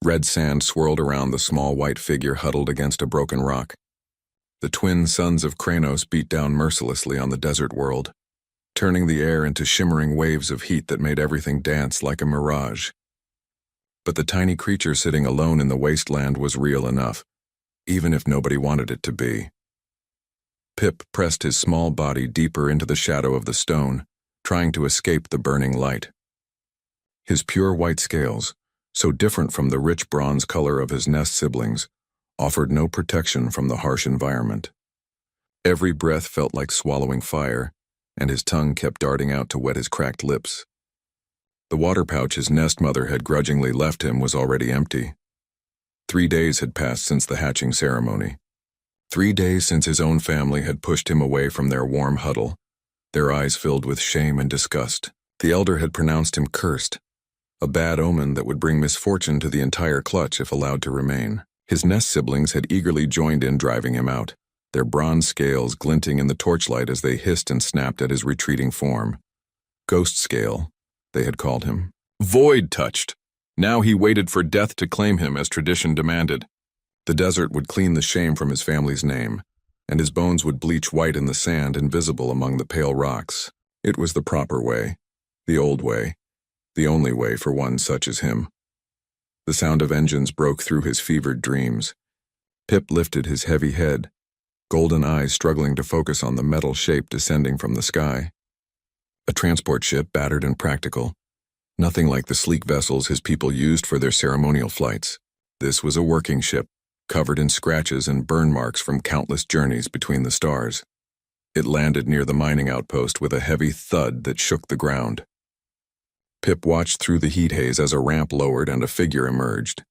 Red sand swirled around the small white figure huddled against a broken rock. The twin sons of Kranos beat down mercilessly on the desert world, turning the air into shimmering waves of heat that made everything dance like a mirage. But the tiny creature sitting alone in the wasteland was real enough, even if nobody wanted it to be. Pip pressed his small body deeper into the shadow of the stone, trying to escape the burning light. His pure white scales, so different from the rich bronze color of his nest siblings, offered no protection from the harsh environment. Every breath felt like swallowing fire, and his tongue kept darting out to wet his cracked lips. The water pouch his nest mother had grudgingly left him was already empty. 3 days had passed since the hatching ceremony. 3 days since his own family had pushed him away from their warm huddle, their eyes filled with shame and disgust. The elder had pronounced him cursed, a bad omen that would bring misfortune to the entire clutch if allowed to remain. His nest siblings had eagerly joined in driving him out, their bronze scales glinting in the torchlight as they hissed and snapped at his retreating form. Ghost scale, they had called him. Void touched. Now he waited for death to claim him as tradition demanded. The desert would clean the shame from his family's name, and his bones would bleach white in the sand, invisible among the pale rocks. It was the proper way, the old way, the only way for one such as him. The sound of engines broke through his fevered dreams. Pip lifted his heavy head, golden eyes struggling to focus on the metal shape descending from the sky. A transport ship, battered and practical. Nothing like the sleek vessels his people used for their ceremonial flights. This was a working ship, covered in scratches and burn marks from countless journeys between the stars. It landed near the mining outpost with a heavy thud that shook the ground. Pip watched through the heat haze as a ramp lowered and a figure emerged.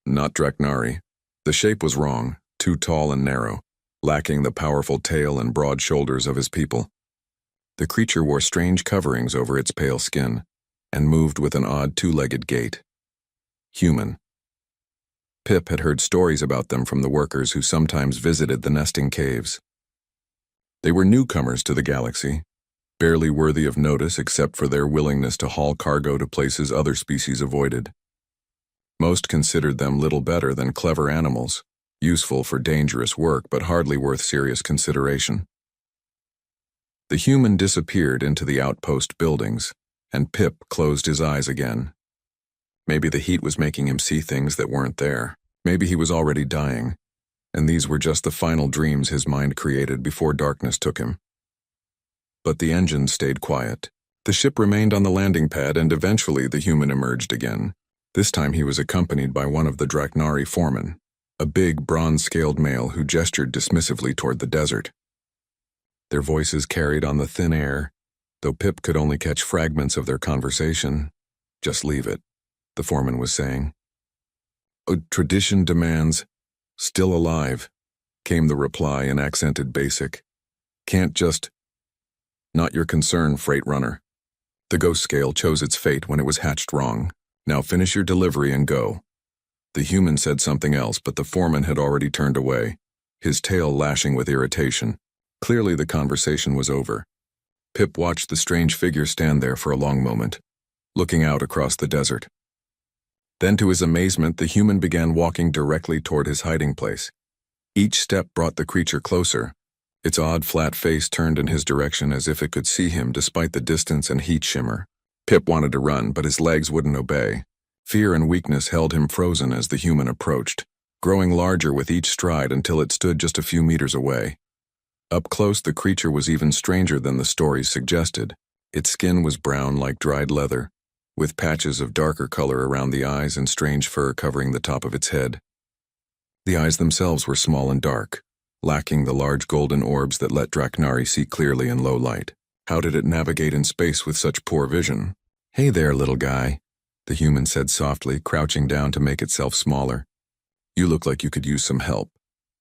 Not Draknari. The shape was wrong, too tall and narrow, lacking the powerful tail and broad shoulders of his people. The creature wore strange coverings over its pale skin, and moved with an odd two-legged gait. Human. Pip had heard stories about them from the workers who sometimes visited the nesting caves. They were newcomers to the galaxy, barely worthy of notice except for their willingness to haul cargo to places other species avoided. Most considered them little better than clever animals, useful for dangerous work but hardly worth serious consideration. The human disappeared into the outpost buildings, and Pip closed his eyes again. Maybe the heat was making him see things that weren't there. Maybe he was already dying, and these were just the final dreams his mind created before darkness took him. But the engines stayed quiet. The ship remained on the landing pad, and eventually the human emerged again. This time he was accompanied by one of the Draknari foremen, a big, bronze-scaled male who gestured dismissively toward the desert. Their voices carried on the thin air, though Pip could only catch fragments of their conversation. "Just leave it," the foreman was saying. "A tradition demands, still alive," came the reply in accented basic. "Can't just... Not your concern, freight runner." The ghost scale chose its fate when it was hatched wrong. "Now finish your delivery and go." The human said something else, but the foreman had already turned away, his tail lashing with irritation. Clearly the conversation was over. Pip watched the strange figure stand there for a long moment, looking out across the desert. Then to his amazement, the human began walking directly toward his hiding place. Each step brought the creature closer, its odd flat face turned in his direction as if it could see him despite the distance and heat shimmer. Pip wanted to run, but his legs wouldn't obey. Fear and weakness held him frozen as the human approached, growing larger with each stride until it stood just a few meters away. Up close, the creature was even stranger than the stories suggested. Its skin was brown like dried leather, with patches of darker color around the eyes and strange fur covering the top of its head. The eyes themselves were small and dark, lacking the large golden orbs that let Draknari see clearly in low light. How did it navigate in space with such poor vision? "Hey there, little guy," the human said softly, crouching down to make itself smaller. "You look like you could use some help."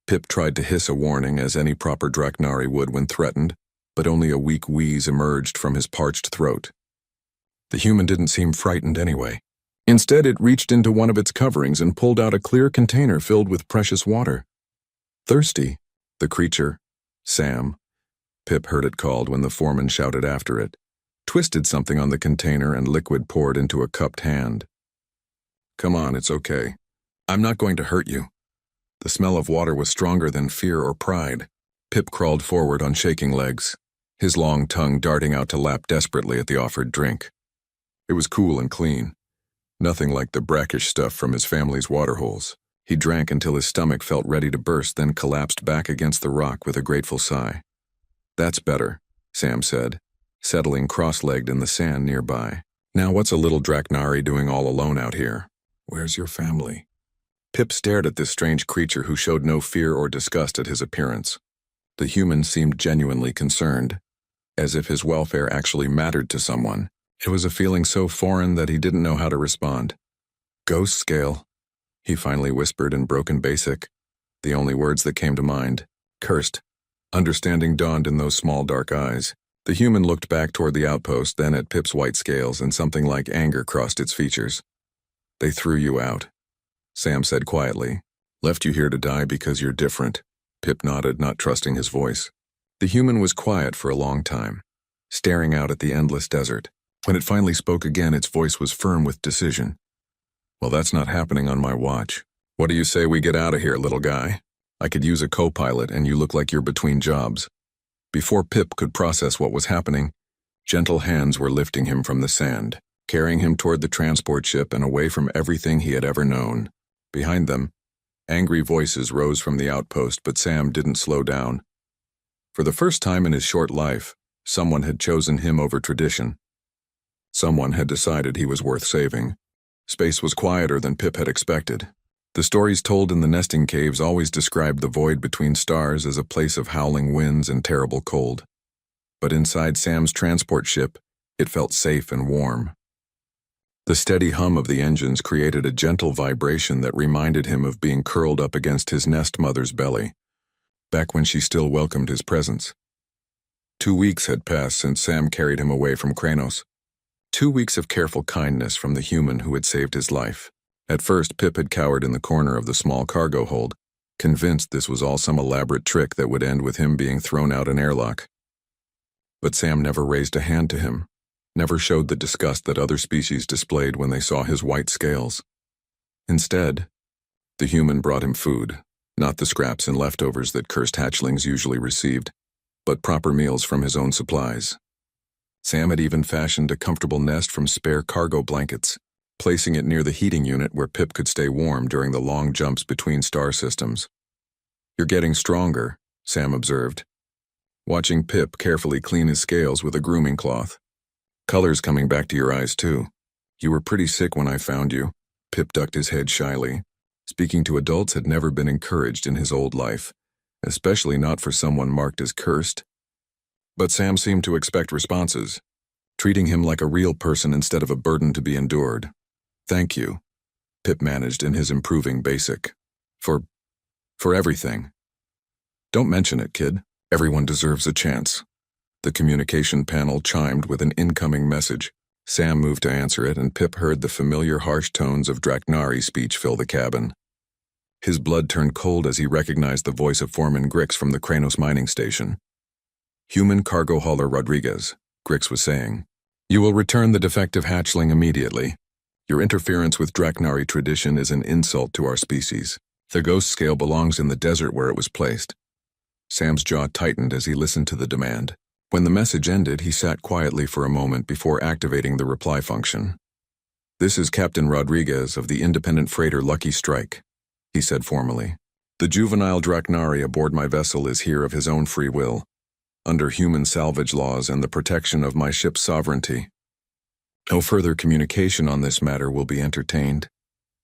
Pip tried to hiss a warning, as any proper Draknari would when threatened, but only a weak wheeze emerged from his parched throat. The human didn't seem frightened anyway. Instead, it reached into one of its coverings and pulled out a clear container filled with precious water. "Thirsty?" The creature, Sam, Pip heard it called when the foreman shouted after it, twisted something on the container and liquid poured into a cupped hand. "Come on, it's okay. I'm not going to hurt you. The smell of water was stronger than fear or pride. Pip crawled forward on shaking legs, his long tongue darting out to lap desperately at the offered drink. It was cool and clean, nothing like the brackish stuff from his family's waterholes. He drank until his stomach felt ready to burst, then collapsed back against the rock with a grateful sigh. That's better, Sam said, settling cross-legged in the sand nearby. Now what's a little Draknari doing all alone out here? Where's your family? Pip stared at this strange creature who showed no fear or disgust at his appearance. The human seemed genuinely concerned, as if his welfare actually mattered to someone. It was a feeling so foreign that he didn't know how to respond. Ghost scale, he finally whispered in broken basic, the only words that came to mind. Cursed. Understanding dawned in those small dark eyes. The human looked back toward the outpost, then at Pip's white scales, and something like anger crossed its features. They threw you out, Sam said quietly. Left you here to die because you're different. Pip nodded, not trusting his voice. The human was quiet for a long time, staring out at the endless desert. When it finally spoke again, its voice was firm with decision. Well, that's not happening on my watch. What do you say we get out of here, little guy? I could use a co-pilot, and you look like you're between jobs. Before Pip could process what was happening, gentle hands were lifting him from the sand, carrying him toward the transport ship and away from everything he had ever known. Behind them, angry voices rose from the outpost, but Sam didn't slow down. For the first time in his short life, someone had chosen him over tradition. Someone had decided he was worth saving. Space was quieter than Pip had expected. The stories told in the nesting caves always described the void between stars as a place of howling winds and terrible cold. But inside Sam's transport ship, it felt safe and warm. The steady hum of the engines created a gentle vibration that reminded him of being curled up against his nest mother's belly, back when she still welcomed his presence. 2 weeks had passed since Sam carried him away from Kranos. 2 weeks of careful kindness from the human who had saved his life. At first, Pip had cowered in the corner of the small cargo hold, convinced this was all some elaborate trick that would end with him being thrown out an airlock. But Sam never raised a hand to him, never showed the disgust that other species displayed when they saw his white scales. Instead, the human brought him food, not the scraps and leftovers that cursed hatchlings usually received, but proper meals from his own supplies. Sam had even fashioned a comfortable nest from spare cargo blankets, placing it near the heating unit where Pip could stay warm during the long jumps between star systems. You're getting stronger, Sam observed, watching Pip carefully clean his scales with a grooming cloth. Color's coming back to your eyes, too. You were pretty sick when I found you. Pip ducked his head shyly. Speaking to adults had never been encouraged in his old life, especially not for someone marked as cursed. But Sam seemed to expect responses, treating him like a real person instead of a burden to be endured. Thank you, Pip managed in his improving basic. For everything. Don't mention it, kid. Everyone deserves a chance. The communication panel chimed with an incoming message. Sam moved to answer it, and Pip heard the familiar harsh tones of Draknari speech fill the cabin. His blood turned cold as he recognized the voice of Foreman Grix from the Kranos mining station. Human cargo hauler Rodriguez, Grix was saying. You will return the defective hatchling immediately. Your interference with Draknari tradition is an insult to our species. The ghost scale belongs in the desert where it was placed. Sam's jaw tightened as he listened to the demand. When the message ended, he sat quietly for a moment before activating the reply function. This is Captain Rodriguez of the independent freighter Lucky Strike, he said formally. The juvenile Draknari aboard my vessel is here of his own free will, under human salvage laws and the protection of my ship's sovereignty. No further communication on this matter will be entertained.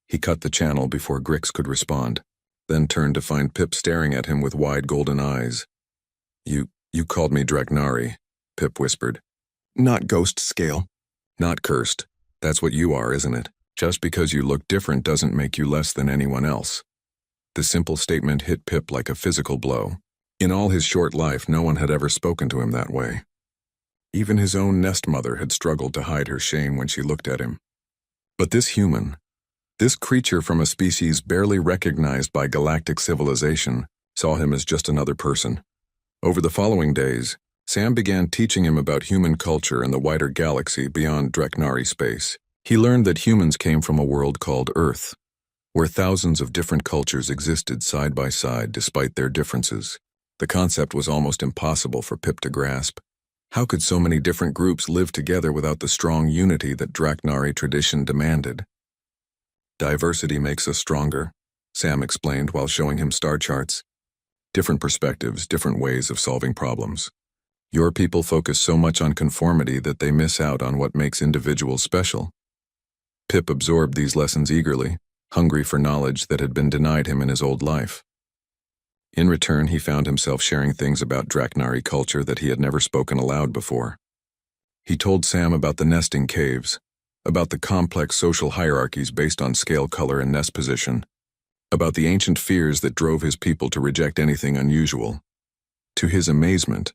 He cut the channel before Grix could respond, then turned to find Pip staring at him with wide golden eyes. You called me Draknari, Pip whispered. Not ghost scale. Not cursed. That's what you are, isn't it? Just because you look different doesn't make you less than anyone else. The simple statement hit Pip like a physical blow. In all his short life, no one had ever spoken to him that way. Even his own nest mother had struggled to hide her shame when she looked at him. But this human, this creature from a species barely recognized by galactic civilization, saw him as just another person. Over the following days, Sam began teaching him about human culture and the wider galaxy beyond Draknari space. He learned that humans came from a world called Earth, where thousands of different cultures existed side by side despite their differences. The concept was almost impossible for Pip to grasp. How could so many different groups live together without the strong unity that Draknari tradition demanded? Diversity makes us stronger, Sam explained while showing him star charts. Different perspectives, different ways of solving problems. Your people focus so much on conformity that they miss out on what makes individuals special. Pip absorbed these lessons eagerly, hungry for knowledge that had been denied him in his old life. In return, he found himself sharing things about Draknari culture that he had never spoken aloud before. He told Sam about the nesting caves, about the complex social hierarchies based on scale color and nest position, about the ancient fears that drove his people to reject anything unusual. To his amazement,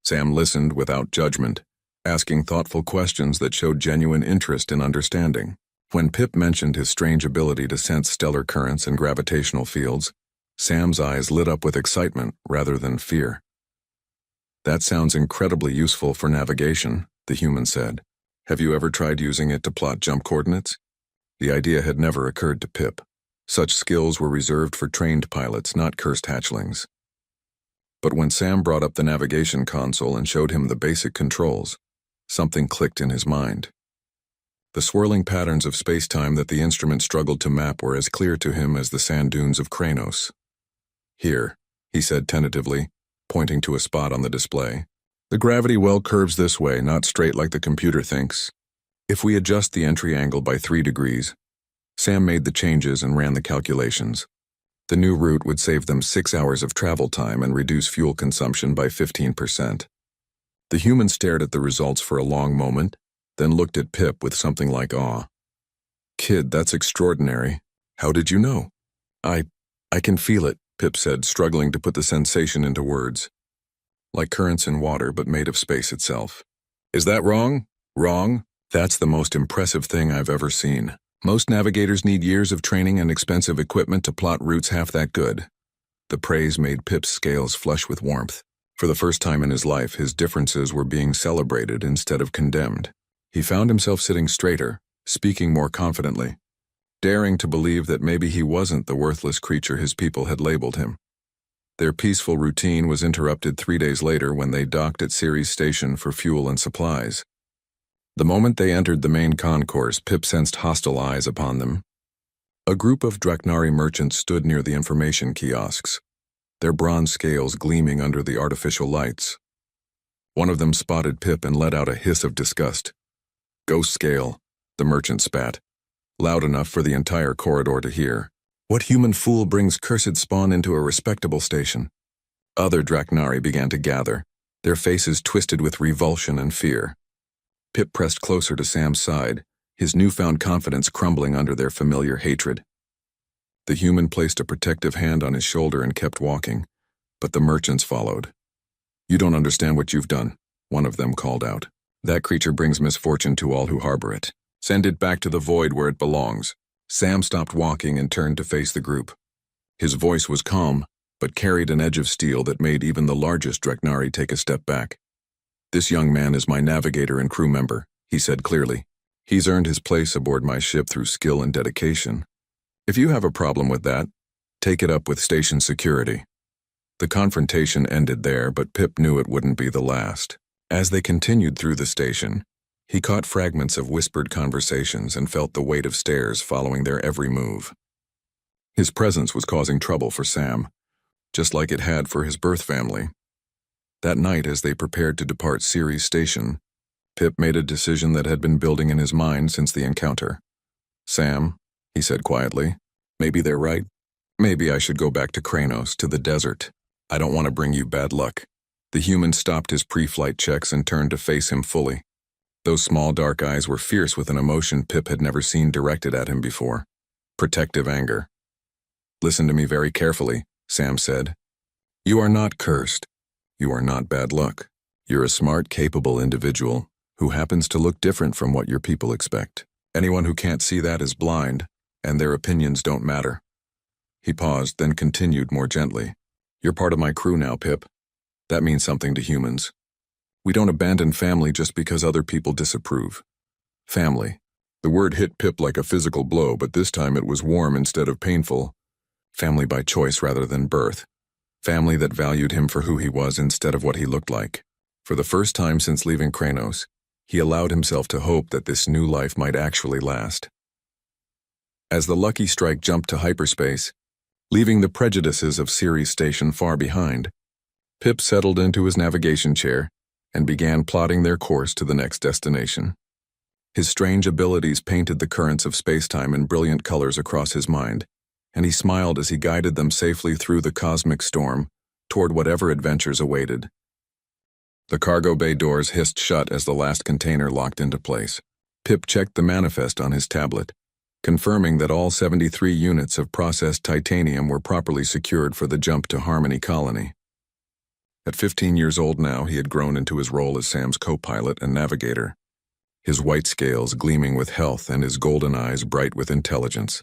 Sam listened without judgment, asking thoughtful questions that showed genuine interest and understanding. When Pip mentioned his strange ability to sense stellar currents and gravitational fields, Sam's eyes lit up with excitement rather than fear. "That sounds incredibly useful for navigation," the human said. "Have you ever tried using it to plot jump coordinates?" The idea had never occurred to Pip. Such skills were reserved for trained pilots, not cursed hatchlings. But when Sam brought up the navigation console and showed him the basic controls, something clicked in his mind. The swirling patterns of space-time that the instrument struggled to map were as clear to him as the sand dunes of Kranos. "Here," he said tentatively, pointing to a spot on the display. "The gravity well curves this way, not straight like the computer thinks. If we adjust the entry angle by 3 degrees, Sam made the changes and ran the calculations. The new route would save them 6 hours of travel time and reduce fuel consumption by 15%. The human stared at the results for a long moment, then looked at Pip with something like awe. "Kid, that's extraordinary. How did you know?" I can feel it," Pip said, struggling to put the sensation into words. "Like currents in water, but made of space itself." "Is that wrong?" "Wrong? That's the most impressive thing I've ever seen. Most navigators need years of training and expensive equipment to plot routes half that good." The praise made Pip's scales flush with warmth. For the first time in his life, his differences were being celebrated instead of condemned. He found himself sitting straighter, speaking more confidently, daring to believe that maybe he wasn't the worthless creature his people had labeled him. Their peaceful routine was interrupted 3 days later when they docked at Ceres Station for fuel and supplies. The moment they entered the main concourse, Pip sensed hostile eyes upon them. A group of Draknari merchants stood near the information kiosks, their bronze scales gleaming under the artificial lights. One of them spotted Pip and let out a hiss of disgust. "Ghost scale," the merchant spat, loud enough for the entire corridor to hear. "What human fool brings cursed spawn into a respectable station?" Other Draknari began to gather, their faces twisted with revulsion and fear. Pip pressed closer to Sam's side, his newfound confidence crumbling under their familiar hatred. The human placed a protective hand on his shoulder and kept walking, but the merchants followed. "You don't understand what you've done," one of them called out. "That creature brings misfortune to all who harbor it. Send it back to the void where it belongs." Sam stopped walking and turned to face the group. His voice was calm, but carried an edge of steel that made even the largest Draknari take a step back. "This young man is my navigator and crew member," he said clearly. "He's earned his place aboard my ship through skill and dedication. If you have a problem with that, take it up with station security." The confrontation ended there, but Pip knew it wouldn't be the last. As they continued through the station, he caught fragments of whispered conversations and felt the weight of stares following their every move. His presence was causing trouble for Sam, just like it had for his birth family. That night, as they prepared to depart Ceres Station, Pip made a decision that had been building in his mind since the encounter. "Sam," he said quietly, "maybe they're right. Maybe I should go back to Kranos, to the desert. I don't want to bring you bad luck." The human stopped his pre-flight checks and turned to face him fully. Those small dark eyes were fierce with an emotion Pip had never seen directed at him before. Protective anger. "Listen to me very carefully," Sam said. "You are not cursed. You are not bad luck. You're a smart, capable individual who happens to look different from what your people expect. Anyone who can't see that is blind, and their opinions don't matter." He paused, then continued more gently. "You're part of my crew now, Pip. That means something to humans. We don't abandon family just because other people disapprove. Family, The word hit Pip like a physical blow, but this time it was warm instead of painful. Family by choice rather than birth. Family that valued him for who he was instead of what he looked like. For the first time since leaving Kranos, he allowed himself to hope that this new life might actually last. As the Lucky Strike jumped to hyperspace, leaving the prejudices of Ceres Station far behind, Pip settled into his navigation chair and began plotting their course to the next destination. His strange abilities painted the currents of space-time in brilliant colors across his mind, and he smiled as he guided them safely through the cosmic storm toward whatever adventures awaited. The cargo bay doors hissed shut as the last container locked into place. Pip checked the manifest on his tablet, confirming that all 73 units of processed titanium were properly secured for the jump to Harmony Colony. At 15 years old now, he had grown into his role as Sam's co-pilot and navigator, his white scales gleaming with health and his golden eyes bright with intelligence.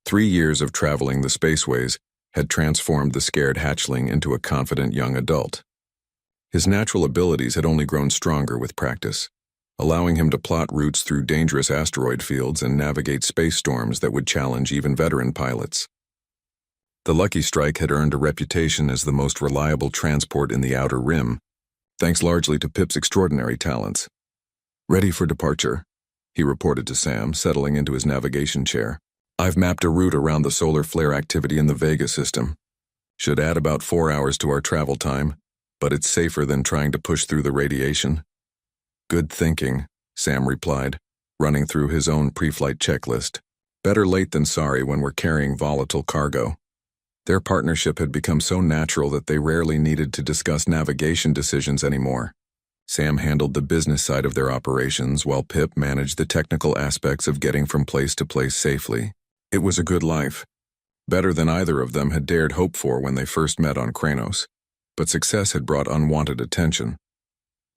3 years of traveling the spaceways had transformed the scared hatchling into a confident young adult. His natural abilities had only grown stronger with practice, allowing him to plot routes through dangerous asteroid fields and navigate space storms that would challenge even veteran pilots. The Lucky Strike had earned a reputation as the most reliable transport in the Outer Rim, thanks largely to Pip's extraordinary talents. "Ready for departure," he reported to Sam, settling into his navigation chair. "I've mapped a route around the solar flare activity in the Vega system. Should add about 4 hours to our travel time, but it's safer than trying to push through the radiation." "Good thinking," Sam replied, running through his own pre-flight checklist. Better late than sorry when we're carrying volatile cargo. Their partnership had become so natural that they rarely needed to discuss navigation decisions anymore. Sam handled the business side of their operations while Pip managed the technical aspects of getting from place to place safely. It was a good life, better than either of them had dared hope for when they first met on Kranos, but success had brought unwanted attention.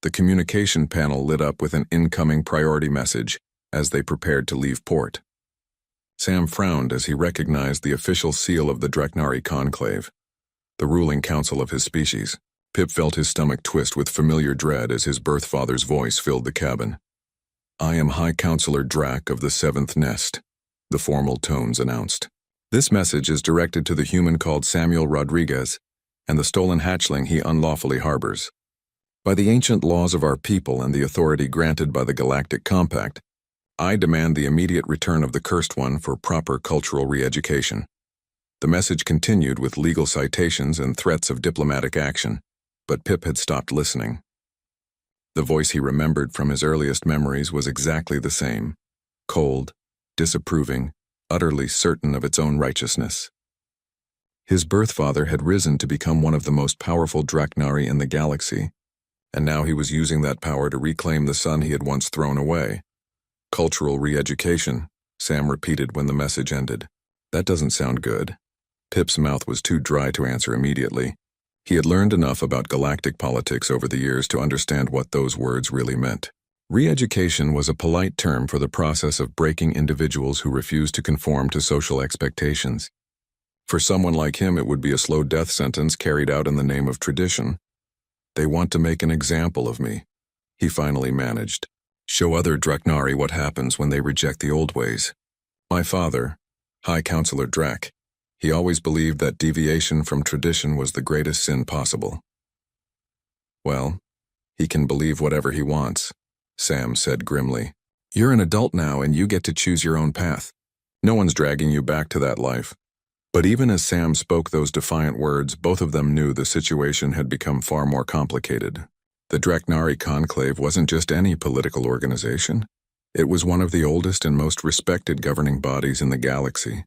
The communication panel lit up with an incoming priority message as they prepared to leave port. Sam frowned as he recognized the official seal of the Draknari Conclave, the ruling council of his species. Pip felt his stomach twist with familiar dread as his birth father's voice filled the cabin. "I am High Counselor Drak of the Seventh Nest," the formal tones announced. "This message is directed to the human called Samuel Rodriguez and the stolen hatchling he unlawfully harbors. By the ancient laws of our people and the authority granted by the Galactic Compact, I demand the immediate return of the Cursed One for proper cultural re-education." The message continued with legal citations and threats of diplomatic action, but Pip had stopped listening. The voice he remembered from his earliest memories was exactly the same, cold, disapproving, utterly certain of its own righteousness. His birth father had risen to become one of the most powerful Draknari in the galaxy, and now he was using that power to reclaim the son he had once thrown away. "Cultural re-education," Sam repeated when the message ended. "That doesn't sound good." Pip's mouth was too dry to answer immediately. He had learned enough about galactic politics over the years to understand what those words really meant. Re-education was a polite term for the process of breaking individuals who refused to conform to social expectations. For someone like him, it would be a slow death sentence carried out in the name of tradition. "They want to make an example of me," he finally managed. "Show other Draknari what happens when they reject the old ways. My father, High Counselor Drak, he always believed that deviation from tradition was the greatest sin possible." "Well, he can believe whatever he wants," Sam said grimly. "You're an adult now and you get to choose your own path. No one's dragging you back to that life." But even as Sam spoke those defiant words, both of them knew the situation had become far more complicated. The Draknari Conclave wasn't just any political organization. It was one of the oldest and most respected governing bodies in the galaxy.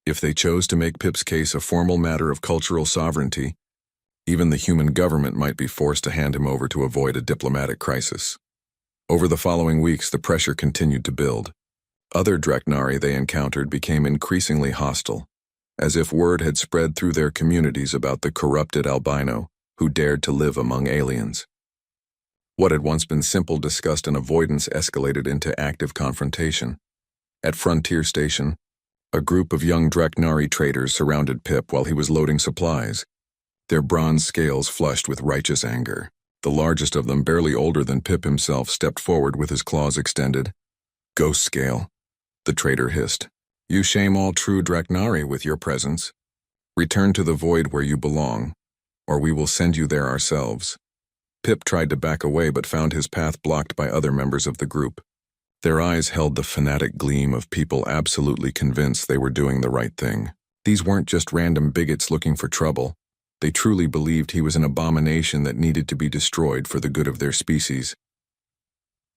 If they chose to make Pip's case a formal matter of cultural sovereignty, even the human government might be forced to hand him over to avoid a diplomatic crisis. Over the following weeks, the pressure continued to build. Other Draknari they encountered became increasingly hostile, as if word had spread through their communities about the corrupted albino who dared to live among aliens. What had once been simple disgust and avoidance escalated into active confrontation. At Frontier Station, a group of young Draknari traders surrounded Pip while he was loading supplies, their bronze scales flushed with righteous anger. The largest of them, barely older than Pip himself, stepped forward with his claws extended. Ghost scale, the traitor hissed. You shame all true Draknari with your presence. Return to the void where you belong, or we will send you there ourselves. Pip tried to back away but found his path blocked by other members of the group. Their eyes held the fanatic gleam of people absolutely convinced they were doing the right thing. These weren't just random bigots looking for trouble. They truly believed he was an abomination that needed to be destroyed for the good of their species.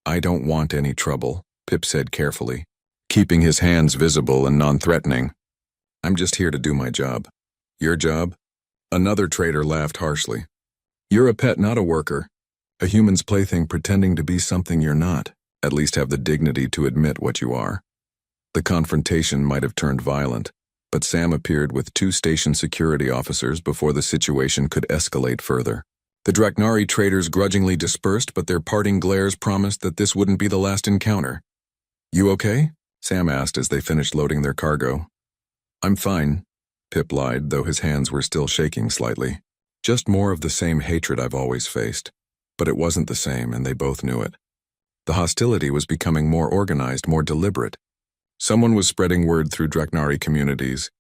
I don't want any trouble, Pip said carefully, keeping his hands visible and non-threatening. I'm just here to do my job. Your job? Another traitor laughed harshly. You're a pet, not a worker. A human's plaything pretending to be something you're not. At least have the dignity to admit what you are. The confrontation might have turned violent, but Sam appeared with 2 station security officers before the situation could escalate further. The Draknari traitors grudgingly dispersed, but their parting glares promised that this wouldn't be the last encounter. You okay? Sam asked as they finished loading their cargo. I'm fine, Pip lied, though his hands were still shaking slightly. Just more of the same hatred I've always faced. But it wasn't the same, and they both knew it. The hostility was becoming more organized, more deliberate. Someone was spreading word through Draknari communities,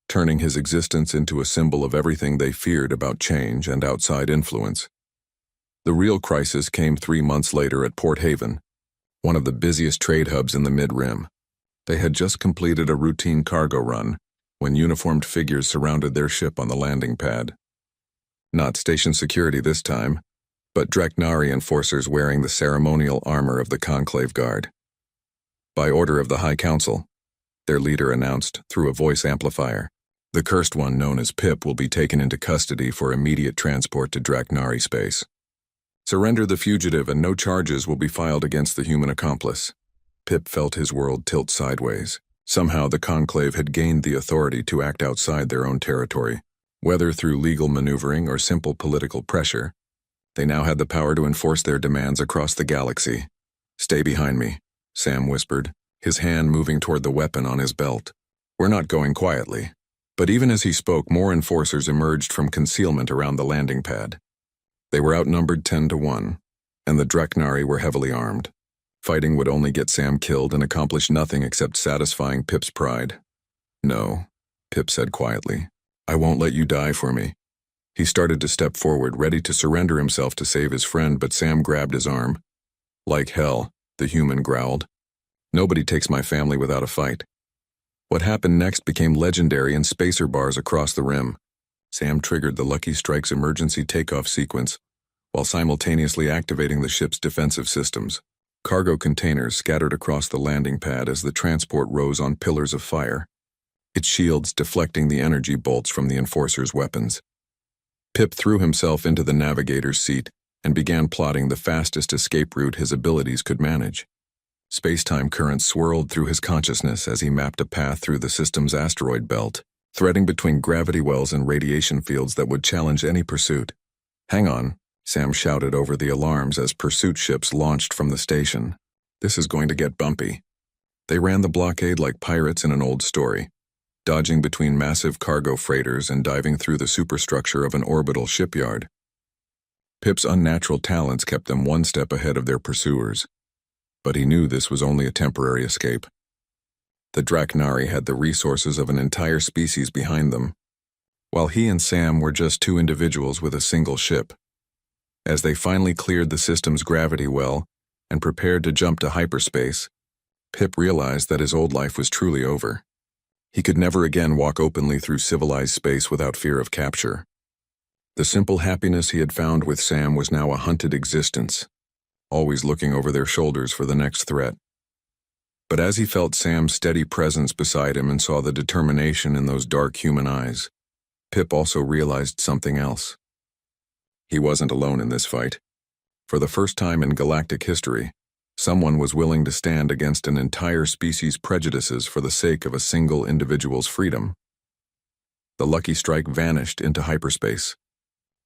turning his existence into a symbol of everything they feared about change and outside influence. The real crisis came 3 months later at Port Haven, one of the busiest trade hubs in the Mid-Rim. They had just completed a routine cargo run when uniformed figures surrounded their ship on the landing pad. Not station security this time, but Draknari enforcers wearing the ceremonial armor of the Conclave Guard. By order of the High Council, their leader announced through a voice amplifier, the cursed one known as Pip will be taken into custody for immediate transport to Draknari space. Surrender the fugitive and no charges will be filed against the human accomplice. Pip felt his world tilt sideways. Somehow the Conclave had gained the authority to act outside their own territory. Whether through legal maneuvering or simple political pressure, they now had the power to enforce their demands across the galaxy. Stay behind me, Sam whispered, his hand moving toward the weapon on his belt. We're not going quietly. But even as he spoke, more enforcers emerged from concealment around the landing pad. They were outnumbered 10-1, and the Draknari were heavily armed. Fighting would only get Sam killed and accomplish nothing except satisfying Pip's pride. No, Pip said quietly. I won't let you die for me. He started to step forward, ready to surrender himself to save his friend, but Sam grabbed his arm. Like hell, the human growled. Nobody takes my family without a fight. What happened next became legendary in spacer bars across the rim. Sam triggered the Lucky Strike's emergency takeoff sequence, while simultaneously activating the ship's defensive systems. Cargo containers scattered across the landing pad as the transport rose on pillars of fire, its shields deflecting the energy bolts from the enforcers' weapons. Pip threw himself into the navigator's seat and began plotting the fastest escape route his abilities could manage. Space-time currents swirled through his consciousness as he mapped a path through the system's asteroid belt, threading between gravity wells and radiation fields that would challenge any pursuit. Hang on, Sam shouted over the alarms as pursuit ships launched from the station. This is going to get bumpy. They ran the blockade like pirates in an old story, dodging between massive cargo freighters and diving through the superstructure of an orbital shipyard. Pip's unnatural talents kept them one step ahead of their pursuers, but he knew this was only a temporary escape. The Draknari had the resources of an entire species behind them, while he and Sam were just 2 individuals with a single ship. As they finally cleared the system's gravity well and prepared to jump to hyperspace, Pip realized that his old life was truly over. He could never again walk openly through civilized space without fear of capture. The simple happiness he had found with Sam was now a hunted existence, always looking over their shoulders for the next threat. But as he felt Sam's steady presence beside him and saw the determination in those dark human eyes, Pip also realized something else. He wasn't alone in this fight. For the first time in galactic history, someone was willing to stand against an entire species' prejudices for the sake of a single individual's freedom. The Lucky Strike vanished into hyperspace,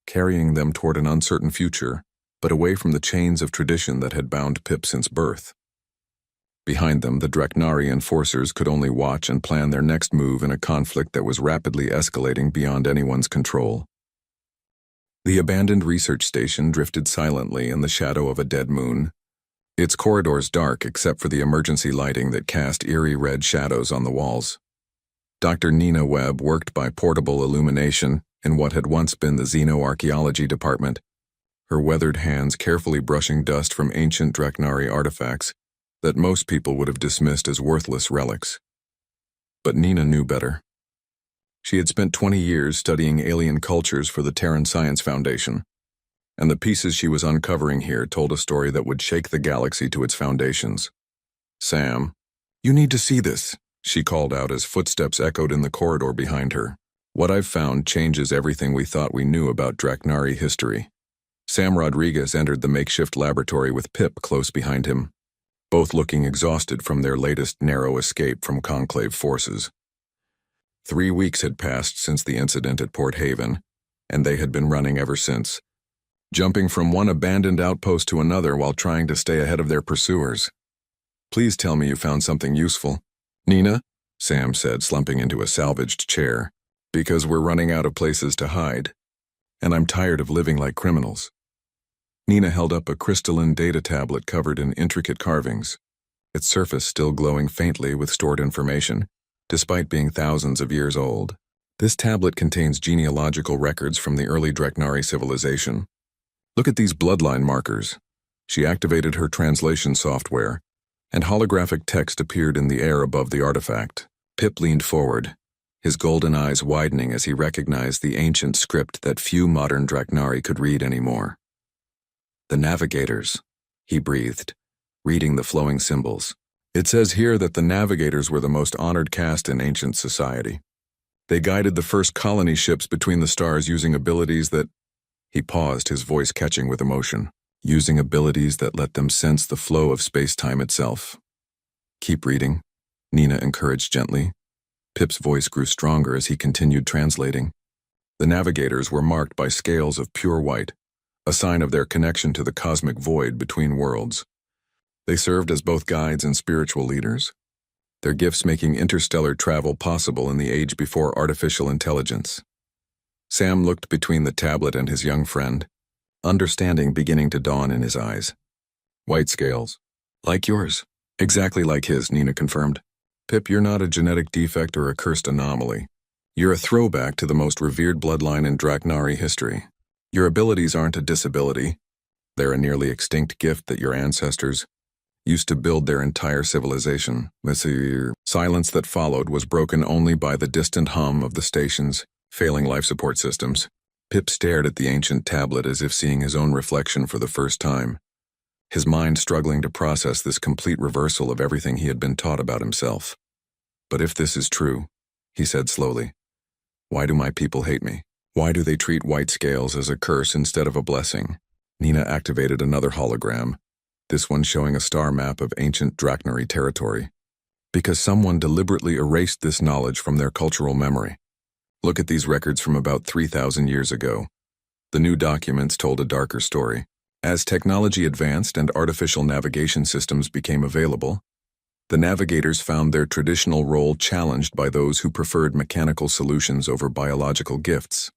carrying them toward an uncertain future, but away from the chains of tradition that had bound Pip since birth. Behind them, the Draknari enforcers could only watch and plan their next move in a conflict that was rapidly escalating beyond anyone's control. The abandoned research station drifted silently in the shadow of a dead moon, its corridors dark except for the emergency lighting that cast eerie red shadows on the walls. Dr. Nina Webb worked by portable illumination in what had once been the xenoarchaeology department, her weathered hands carefully brushing dust from ancient Draknari artifacts that most people would have dismissed as worthless relics. But Nina knew better. She had spent 20 years studying alien cultures for the Terran Science Foundation, and the pieces she was uncovering here told a story that would shake the galaxy to its foundations. "Sam, you need to see this," she called out as footsteps echoed in the corridor behind her. "What I've found changes everything we thought we knew about Draknari history." Sam Rodriguez entered the makeshift laboratory with Pip close behind him, both looking exhausted from their latest narrow escape from Conclave forces. 3 weeks had passed since the incident at Port Haven, and they had been running ever since, jumping from one abandoned outpost to another while trying to stay ahead of their pursuers. "Please tell me you found something useful." "Nina," Sam said, slumping into a salvaged chair, "because we're running out of places to hide, and I'm tired of living like criminals." Nina held up a crystalline data tablet covered in intricate carvings, its surface still glowing faintly with stored information, despite being thousands of years old. "This tablet contains genealogical records from the early Draknari civilization. Look at these bloodline markers." She activated her translation software, and holographic text appeared in the air above the artifact. Pip leaned forward, his golden eyes widening as he recognized the ancient script that few modern Draknari could read anymore. "The Navigators," he breathed, reading the flowing symbols. "It says here that the Navigators were the most honored caste in ancient society. They guided the first colony ships between the stars using abilities that—" He paused, his voice catching with emotion. "Using abilities that let them sense the flow of space-time itself." "Keep reading," Nina encouraged gently. Pip's voice grew stronger as he continued translating. "The Navigators were marked by scales of pure white, a sign of their connection to the cosmic void between worlds. They served as both guides and spiritual leaders, their gifts making interstellar travel possible in the age before artificial intelligence." Sam looked between the tablet and his young friend, understanding beginning to dawn in his eyes. "White scales. Like yours." "Exactly like his," Nina confirmed. "Pip, you're not a genetic defect or a cursed anomaly. You're a throwback to the most revered bloodline in Draknari history. Your abilities aren't a disability. They're a nearly extinct gift that your ancestors used to build their entire civilization." The silence that followed was broken only by the distant hum of the station's failing life support systems. Pip stared at the ancient tablet as if seeing his own reflection for the first time, his mind struggling to process this complete reversal of everything he had been taught about himself. "But if this is true," he said slowly, "why do my people hate me? Why do they treat white scales as a curse instead of a blessing?" Nina activated another hologram, this one showing a star map of ancient Draknari territory. "Because someone deliberately erased this knowledge from their cultural memory. Look at these records from about 3,000 years ago. The new documents told a darker story. As technology advanced and artificial navigation systems became available, the navigators found their traditional role challenged by those who preferred mechanical solutions over biological gifts.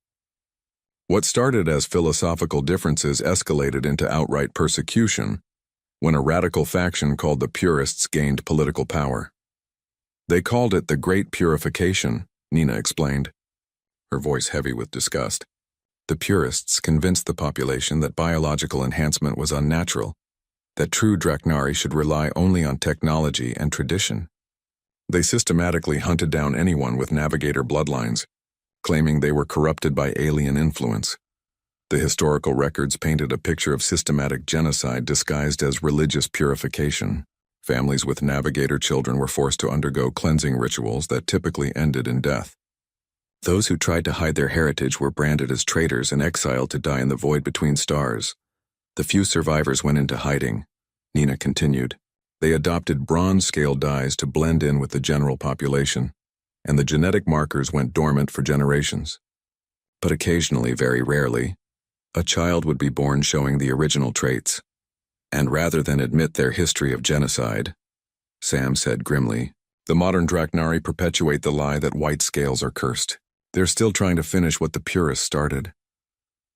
What started as philosophical differences escalated into outright persecution when a radical faction called the Purists gained political power. They called it the Great Purification," Nina explained, her voice heavy with disgust. "The Purists convinced the population that biological enhancement was unnatural, that true Draknari should rely only on technology and tradition. They systematically hunted down anyone with navigator bloodlines, claiming they were corrupted by alien influence. The historical records painted a picture of systematic genocide disguised as religious purification. Families with navigator children were forced to undergo cleansing rituals that typically ended in death. Those who tried to hide their heritage were branded as traitors and exiled to die in the void between stars. The few survivors went into hiding," Nina continued. "They adopted bronze-scale dyes to blend in with the general population, and the genetic markers went dormant for generations. But occasionally, very rarely, a child would be born showing the original traits. And rather than admit their history of genocide," Sam said grimly, "the modern Draknari perpetuate the lie that white scales are cursed. They're still trying to finish what the Purists started."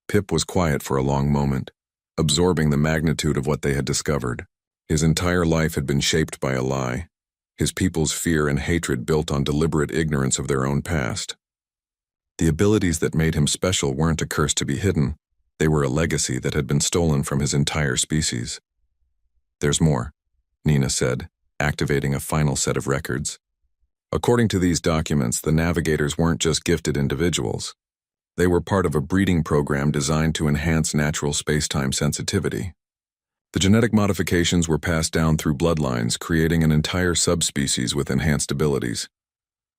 Pip was quiet for a long moment, absorbing the magnitude of what they had discovered. His entire life had been shaped by a lie, his people's fear and hatred built on deliberate ignorance of their own past. The abilities that made him special weren't a curse to be hidden, they were a legacy that had been stolen from his entire species. "There's more," Nina said, activating a final set of records. According to these documents, the navigators weren't just gifted individuals. They were part of a breeding program designed to enhance natural space-time sensitivity. The genetic modifications were passed down through bloodlines, creating an entire subspecies with enhanced abilities.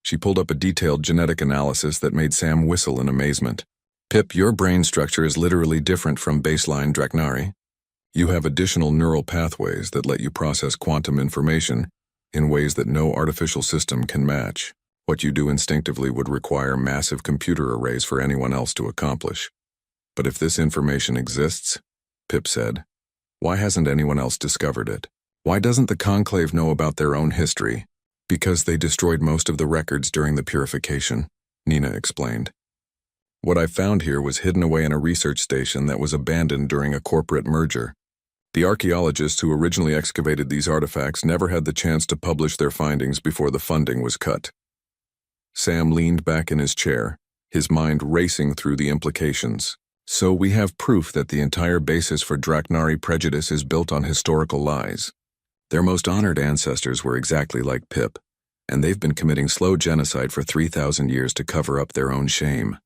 She pulled up a detailed genetic analysis that made Sam whistle in amazement. "Pip, your brain structure is literally different from baseline Draknari. You have additional neural pathways that let you process quantum information in ways that no artificial system can match. What you do instinctively would require massive computer arrays for anyone else to accomplish. But if this information exists," Pip said, "why hasn't anyone else discovered it? Why doesn't the Conclave know about their own history?" "Because they destroyed most of the records during the purification," Nina explained. "What I found here was hidden away in a research station that was abandoned during a corporate merger. The archaeologists who originally excavated these artifacts never had the chance to publish their findings before the funding was cut." Sam leaned back in his chair, his mind racing through the implications. "So we have proof that the entire basis for Draknari prejudice is built on historical lies. Their most honored ancestors were exactly like Pip, and they've been committing slow genocide for 3,000 years to cover up their own shame."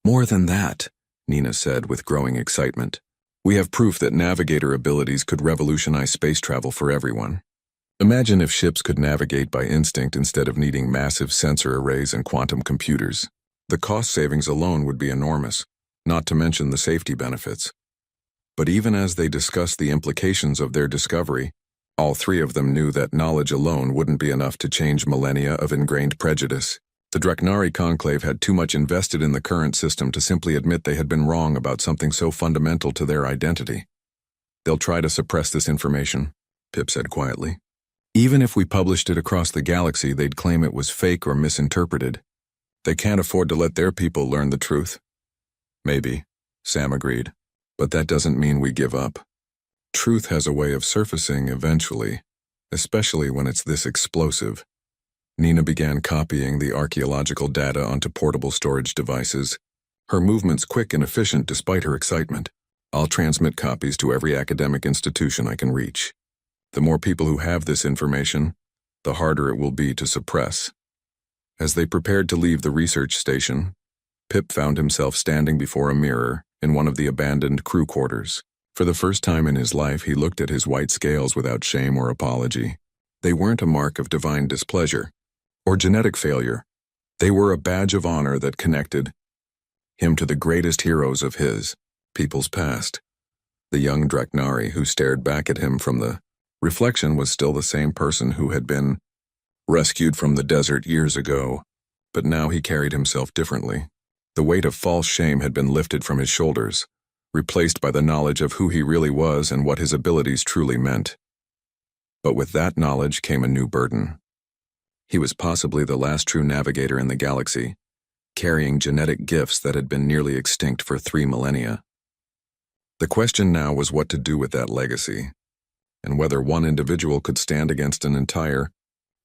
"More than that," Nina said with growing excitement. "We have proof that navigator abilities could revolutionize space travel for everyone. Imagine if ships could navigate by instinct instead of needing massive sensor arrays and quantum computers. The cost savings alone would be enormous, not to mention the safety benefits." But even as they discussed the implications of their discovery, all three of them knew that knowledge alone wouldn't be enough to change millennia of ingrained prejudice. The Draknari Conclave had too much invested in the current system to simply admit they had been wrong about something so fundamental to their identity. "They'll try to suppress this information," Pip said quietly. "Even if we published it across the galaxy, they'd claim it was fake or misinterpreted. They can't afford to let their people learn the truth." "Maybe," Sam agreed, "but that doesn't mean we give up. Truth has a way of surfacing eventually, especially when it's this explosive." Nina began copying the archaeological data onto portable storage devices, her movements quick and efficient despite her excitement. "I'll transmit copies to every academic institution I can reach. The more people who have this information, the harder it will be to suppress." As they prepared to leave the research station, Pip found himself standing before a mirror in one of the abandoned crew quarters. For the first time in his life, he looked at his white scales without shame or apology. They weren't a mark of divine displeasure or genetic failure. They were a badge of honor that connected him to the greatest heroes of his people's past. The young Draknari who stared back at him from the reflection was still the same person who had been rescued from the desert years ago, but now he carried himself differently. The weight of false shame had been lifted from his shoulders, replaced by the knowledge of who he really was and what his abilities truly meant. But with that knowledge came a new burden. He was possibly the last true navigator in the galaxy, carrying genetic gifts that had been nearly extinct for 3 millennia. The question now was what to do with that legacy, and whether one individual could stand against an entire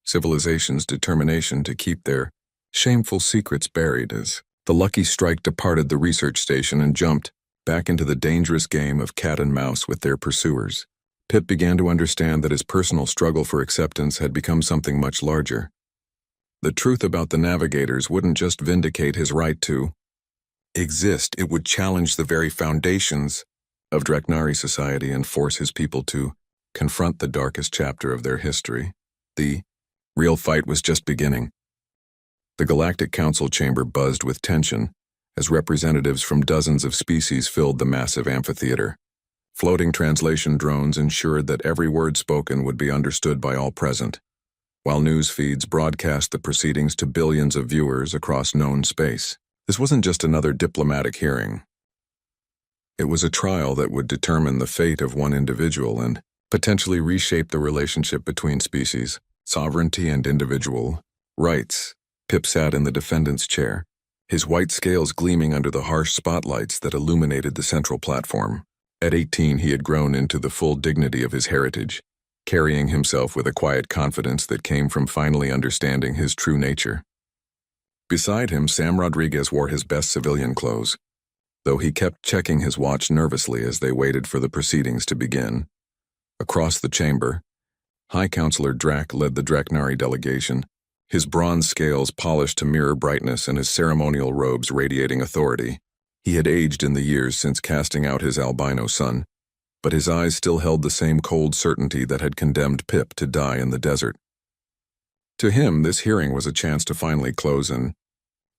civilization's determination to keep their shameful secrets buried. As the Lucky Strike departed the research station and jumped back into the dangerous game of cat and mouse with their pursuers, Pip began to understand that his personal struggle for acceptance had become something much larger. The truth about the navigators wouldn't just vindicate his right to exist, it would challenge the very foundations of Draknari society and force his people to confront the darkest chapter of their history. The real fight was just beginning. The Galactic Council chamber buzzed with tension as representatives from dozens of species filled the massive amphitheater. Floating translation drones ensured that every word spoken would be understood by all present, while news feeds broadcast the proceedings to billions of viewers across known space. This wasn't just another diplomatic hearing. It was a trial that would determine the fate of one individual and potentially reshape the relationship between species, sovereignty, and individual rights. Pip sat in the defendant's chair, his white scales gleaming under the harsh spotlights that illuminated the central platform. At 18, he had grown into the full dignity of his heritage, carrying himself with a quiet confidence that came from finally understanding his true nature. Beside him, Sam Rodriguez wore his best civilian clothes, though he kept checking his watch nervously as they waited for the proceedings to begin. Across the chamber, High Counselor Drac led the Draknari delegation, his bronze scales polished to mirror brightness and his ceremonial robes radiating authority. He had aged in the years since casting out his albino son, but his eyes still held the same cold certainty that had condemned Pip to die in the desert. To him, this hearing was a chance to finally close an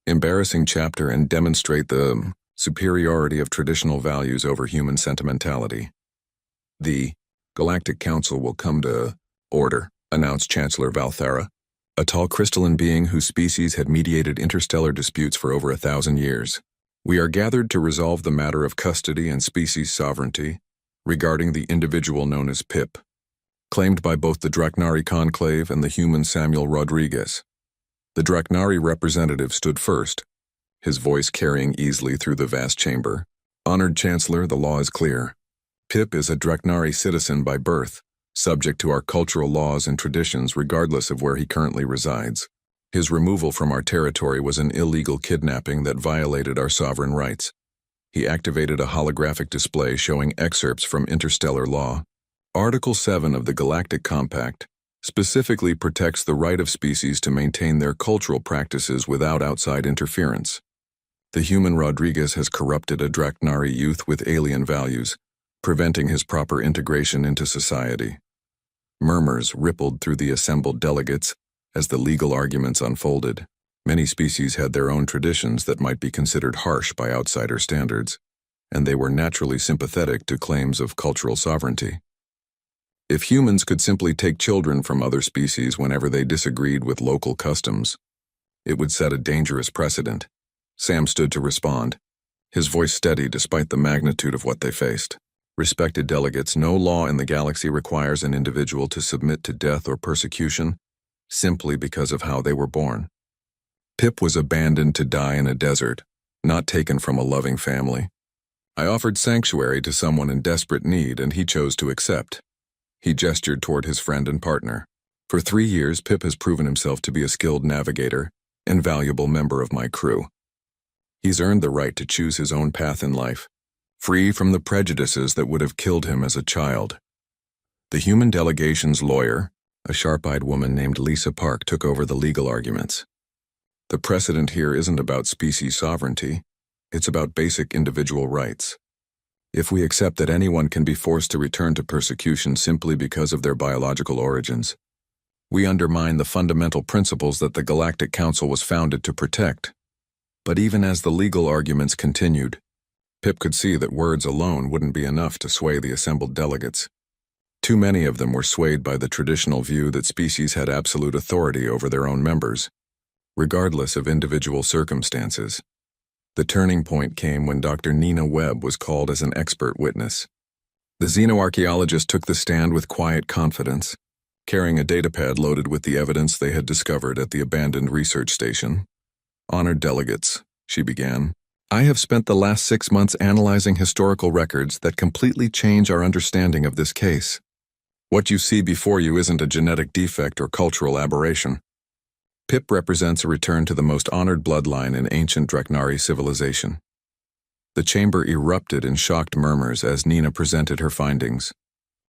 embarrassing chapter and demonstrate the superiority of traditional values over human sentimentality. "The Galactic Council will come to order," announced Chancellor Valthara, a tall crystalline being whose species had mediated interstellar disputes for over 1,000 years. "We are gathered to resolve the matter of custody and species sovereignty regarding the individual known as Pip, claimed by both the Draknari Conclave and the human Samuel Rodriguez." The Draknari representative stood first, his voice carrying easily through the vast chamber. "Honored Chancellor, the law is clear. Pip is a Draknari citizen by birth, subject to our cultural laws and traditions regardless of where he currently resides. His removal from our territory was an illegal kidnapping that violated our sovereign rights. He activated a holographic display showing excerpts from interstellar law. Article 7 of the Galactic Compact specifically protects the right of species to maintain their cultural practices without outside interference. The human Rodriguez has corrupted a Draknari youth with alien values, preventing his proper integration into society." Murmurs rippled through the assembled delegates as the legal arguments unfolded. Many species had their own traditions that might be considered harsh by outsider standards, and they were naturally sympathetic to claims of cultural sovereignty. If humans could simply take children from other species whenever they disagreed with local customs, it would set a dangerous precedent. Sam stood to respond, his voice steady despite the magnitude of what they faced. "Respected delegates, no law in the galaxy requires an individual to submit to death or persecution simply because of how they were born. Pip was abandoned to die in a desert, not taken from a loving family. I offered sanctuary to someone in desperate need, and he chose to accept." He gestured toward his friend and partner. "For 3 years, Pip has proven himself to be a skilled navigator and valuable member of my crew. He's earned the right to choose his own path in life, free from the prejudices that would have killed him as a child." The human delegation's lawyer, a sharp-eyed woman named Lisa Park, took over the legal arguments. "The precedent here isn't about species sovereignty, it's about basic individual rights. If we accept that anyone can be forced to return to persecution simply because of their biological origins, we undermine the fundamental principles that the Galactic Council was founded to protect." But even as the legal arguments continued, Pip could see that words alone wouldn't be enough to sway the assembled delegates. Too many of them were swayed by the traditional view that species had absolute authority over their own members, regardless of individual circumstances. The turning point came when Dr. Nina Webb was called as an expert witness. The xenoarchaeologist took the stand with quiet confidence, carrying a datapad loaded with the evidence they had discovered at the abandoned research station. "Honored delegates," she began, "I have spent the last 6 months analyzing historical records that completely change our understanding of this case. What you see before you isn't a genetic defect or cultural aberration. Pip represents a return to the most honored bloodline in ancient Draknari civilization." The chamber erupted in shocked murmurs as Nina presented her findings.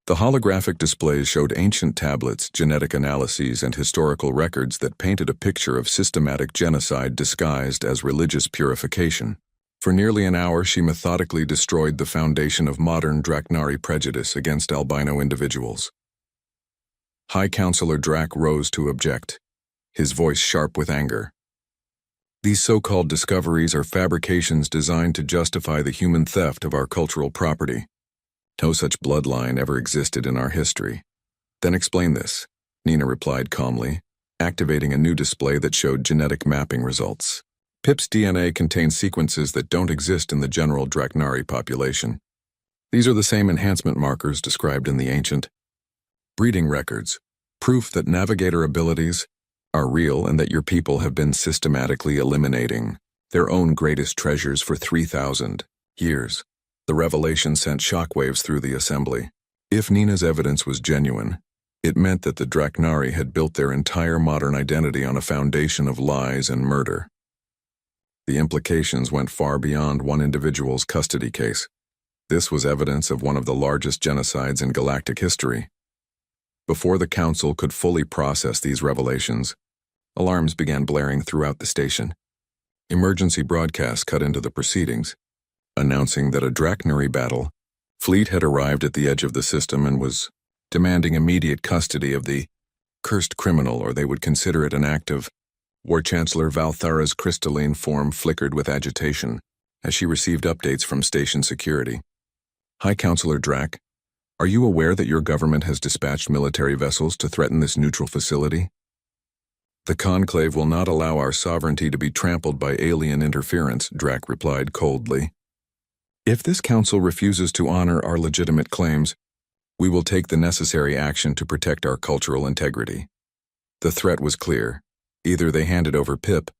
The holographic displays showed ancient tablets, genetic analyses, and historical records that painted a picture of systematic genocide disguised as religious purification. For nearly an hour, she methodically destroyed the foundation of modern Draknari prejudice against albino individuals. High Counselor Drac rose to object, his voice sharp with anger. "These so-called discoveries are fabrications designed to justify the human theft of our cultural property. No such bloodline ever existed in our history." "Then explain this," Nina replied calmly, activating a new display that showed genetic mapping results. Pip's DNA contains sequences that don't exist in the general Draknari population. These are the same enhancement markers described in the ancient breeding records, proof that navigator abilities are real and that your people have been systematically eliminating their own greatest treasures for 3,000 years. The revelation sent shockwaves through the assembly. If Nina's evidence was genuine, it meant that the Draknari had built their entire modern identity on a foundation of lies and murder. The implications went far beyond one individual's custody case. This was evidence of one of the largest genocides in galactic history. Before the Council could fully process these revelations, alarms began blaring throughout the station. Emergency broadcasts cut into the proceedings, announcing that a Draknari battle fleet had arrived at the edge of the system and was demanding immediate custody of the cursed criminal, or they would consider it an act of War Chancellor Valthara's crystalline form flickered with agitation as she received updates from station security. Hi, Counselor Drak. Are you aware that your government has dispatched military vessels to threaten this neutral facility? The Conclave will not allow our sovereignty to be trampled by alien interference, Drak replied coldly. If this council refuses to honor our legitimate claims, we will take the necessary action to protect our cultural integrity. The threat was clear. Either they handed over Pip,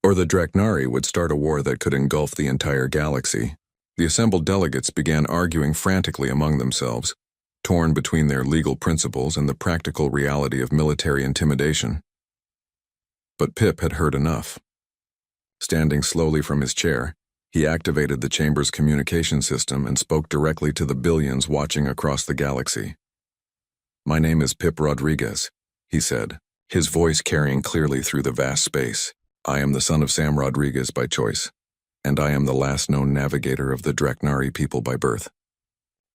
or the Draknari would start a war that could engulf the entire galaxy. The assembled delegates began arguing frantically among themselves, torn between their legal principles and the practical reality of military intimidation. But Pip had heard enough. Standing slowly from his chair, he activated the chamber's communication system and spoke directly to the billions watching across the galaxy. My name is Pip Rodriguez, he said, his voice carrying clearly through the vast space. I am the son of Sam Rodriguez by choice, and I am the last known navigator of the Draknari people by birth.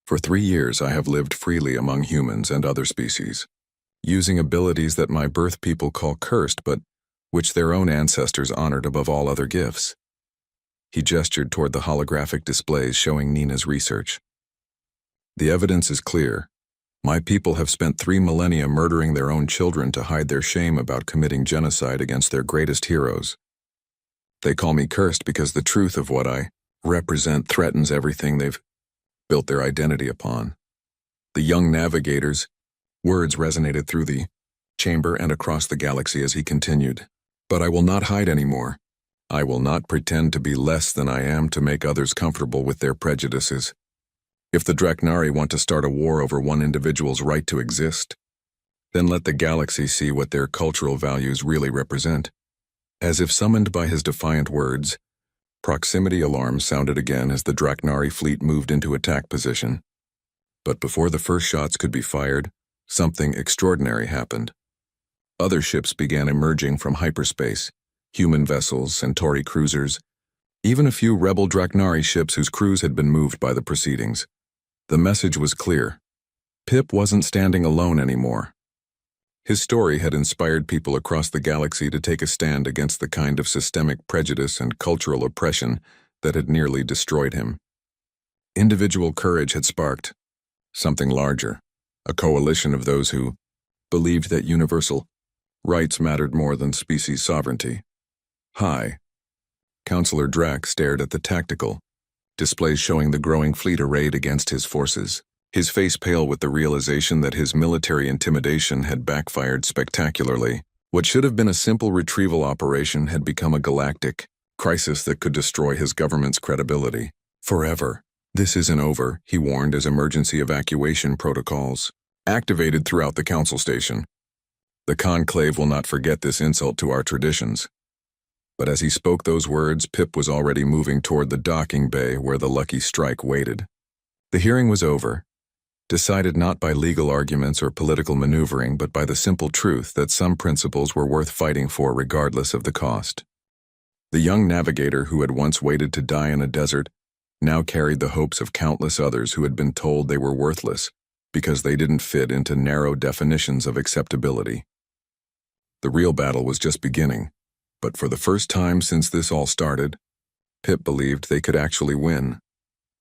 For 3 years I have lived freely among humans and other species, using abilities that my birth people call cursed, but which their own ancestors honored above all other gifts. He gestured toward the holographic displays showing Nina's research. The evidence is clear. My people have spent 3 millennia murdering their own children to hide their shame about committing genocide against their greatest heroes. They call me cursed because the truth of what I represent threatens everything they've built their identity upon. The young navigator's words resonated through the chamber and across the galaxy as he continued. But I will not hide anymore. I will not pretend to be less than I am to make others comfortable with their prejudices. If the Draknari want to start a war over one individual's right to exist, then let the galaxy see what their cultural values really represent. As if summoned by his defiant words, proximity alarms sounded again as the Draknari fleet moved into attack position. But before the first shots could be fired, something extraordinary happened. Other ships began emerging from hyperspace, human vessels, Centauri cruisers, even a few rebel Draknari ships whose crews had been moved by the proceedings. The message was clear. Pip wasn't standing alone anymore. His story had inspired people across the galaxy to take a stand against the kind of systemic prejudice and cultural oppression that had nearly destroyed him. Individual courage had sparked something larger, a coalition of those who believed that universal rights mattered more than species sovereignty. Hi. Counselor Drak stared at the tactical displays showing the growing fleet arrayed against his forces, his face pale with the realization that his military intimidation had backfired spectacularly. What should have been a simple retrieval operation had become a galactic crisis that could destroy his government's credibility forever. This isn't over, he warned as emergency evacuation protocols activated throughout the council station. The Conclave will not forget this insult to our traditions. But as he spoke those words, Pip was already moving toward the docking bay where the Lucky Strike waited. The hearing was over, decided not by legal arguments or political maneuvering, but by the simple truth that some principles were worth fighting for regardless of the cost. The young navigator who had once waited to die in a desert now carried the hopes of countless others who had been told they were worthless because they didn't fit into narrow definitions of acceptability. The real battle was just beginning, but for the first time since this all started, Pip believed they could actually win.